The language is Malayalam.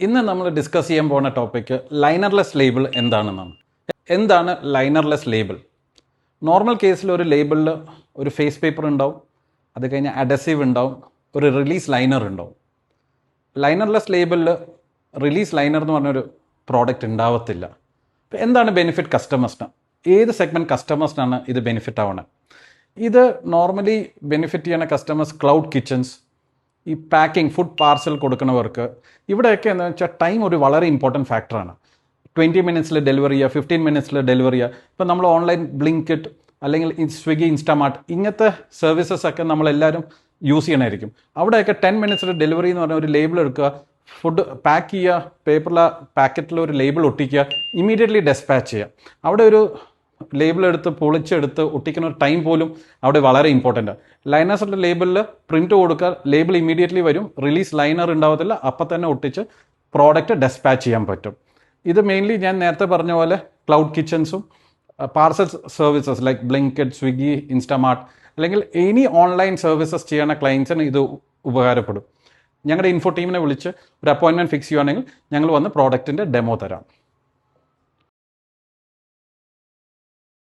ഇന്ന് നമ്മൾ ഡിസ്കസ് ചെയ്യാൻ പോകുന്ന ടോപ്പിക്ക് ലൈനർലെസ് ലേബിൾ എന്താണെന്നാണ്. എന്താണ് ലൈനർലെസ് ലേബിൾ? നോർമൽ കേസിൽ ഒരു ലേബിളിൽ ഒരു ഫേസ് പേപ്പർ ഉണ്ടാവും, അത് കഴിഞ്ഞ് അഡസീവ് ഉണ്ടാവും, ഒരു റിലീസ് ലൈനർ ഉണ്ടാവും. ലൈനർലെസ് ലേബിളിൽ റിലീസ് ലൈനർ എന്ന് പറഞ്ഞൊരു പ്രോഡക്റ്റ് ഉണ്ടാവത്തില്ല. അപ്പോൾ എന്താണ് ബെനിഫിറ്റ് കസ്റ്റമേഴ്സിന്? ഏത് സെഗ്മെൻറ്റ് കസ്റ്റമേഴ്സിനാണ് ഇത് ബെനിഫിറ്റ് ആവുന്നത്? ഇത് നോർമലി ബെനിഫിറ്റ് ചെയ്യുന്ന കസ്റ്റമേഴ്സ് ക്ലൗഡ് കിച്ചൺസ്, ഈ പാക്കിംഗ് ഫുഡ് പാർസൽ കൊടുക്കുന്നവർക്ക്. ഇവിടെയൊക്കെ എന്താണെന്ന് വെച്ചാൽ ടൈം ഒരു വളരെ ഇമ്പോർട്ടൻറ്റ് ഫാക്ടറാണ്. 20 മിനിറ്റ്സിൽ ഡെലിവറി ചെയ്യുക, 15 മിനിറ്റ്സിൽ ഡെലിവറി ചെയ്യുക. ഇപ്പോൾ നമ്മൾ ഓൺലൈൻ ബ്ലിങ്കിറ്റ് അല്ലെങ്കിൽ സ്വിഗ്ഗി, ഇൻസ്റ്റാമാർട്ട് ഇങ്ങനത്തെ സർവീസസ് ഒക്കെ നമ്മളെല്ലാവരും യൂസ് ചെയ്യണമായിരിക്കും. അവിടെയൊക്കെ 10 മിനിറ്റ്സിൽ ഡെലിവറി എന്ന് പറഞ്ഞാൽ ഒരു ലേബിൾ എടുക്കുക, ഫുഡ് പാക്ക് ചെയ്യുക, പേപ്പറിൽ പാക്കറ്റിൽ ഒരു ലേബിൾ ഒട്ടിക്കുക, ഇമീഡിയറ്റ്ലി ഡെസ്പാച്ച് ചെയ്യുക. അവിടെ ഒരു ലേബിൾ എടുത്ത് പൊളിച്ചെടുത്ത് ഒട്ടിക്കുന്ന ഒരു ടൈം പോലും അവിടെ വളരെ ഇമ്പോർട്ടൻ്റ് ആണ്. ലൈനേഴ്സിൻ്റെ ലേബിളിൽ പ്രിൻറ്റ് കൊടുക്കുക, ലേബിൾ ഇമീഡിയറ്റ്ലി വരും, റിലീസ് ലൈനർ ഉണ്ടാവത്തില്ല, അപ്പം തന്നെ ഒട്ടിച്ച് പ്രോഡക്റ്റ് ഡെസ്പാച്ച് ചെയ്യാൻ പറ്റും. ഇത് മെയിൻലി ഞാൻ നേരത്തെ പറഞ്ഞ പോലെ ക്ലൗഡ് കിച്ചൺസും parcel services like Blinkit, Swiggy, Instamart അല്ലെങ്കിൽ എനി ഓൺലൈൻ സർവീസസ് ചെയ്യുന്ന ക്ലയൻസിന് ഇത് ഉപകാരപ്പെടും. ഞങ്ങളുടെ ഇൻഫോ ടീമിനെ വിളിച്ച് ഒരു അപ്പോയിൻമെൻറ്റ് ഫിക്സ് ചെയ്യുകയാണെങ്കിൽ ഞങ്ങൾ വന്ന് പ്രോഡക്റ്റിൻ്റെ ഡെമോ തരാം.